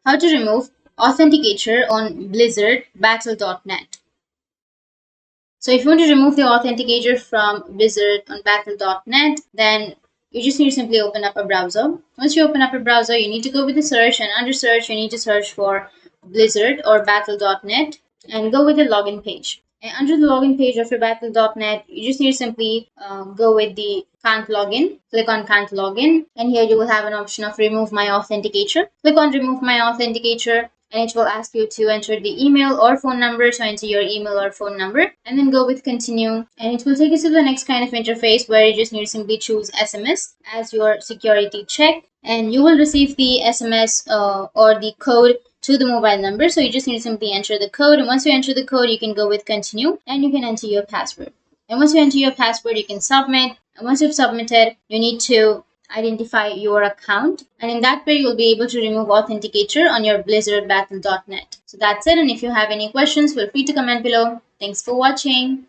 How to remove Authenticator on Blizzard Battle.net. So if you want to remove the Authenticator from Blizzard on Battle.net, then you just need to simply open up a browser. Once you open up a browser, you need to go with the search, and under search, you need to search for Blizzard or Battle.net and go with the login page. And under the login page of your Battle.net, you just need to simply go with the can't login. Click on can't login, and here you will have an option of remove my authenticator. Click on remove my authenticator, and it will ask you to enter the email or phone number. So enter your email or phone number and then go with continue, and it will take you to the next kind of interface where you just need to simply choose SMS as your security check, and you will receive the SMS or the code to the mobile number. So you just need to simply enter the code, and once you enter the code, you can go with continue and you can enter your password. And once you enter your password, you can submit, and once you've submitted, you need to identify your account, and in that way you'll be able to remove Authenticator on your blizzardbattle.net. So that's it, and if you have any questions, feel free to comment below. Thanks for watching.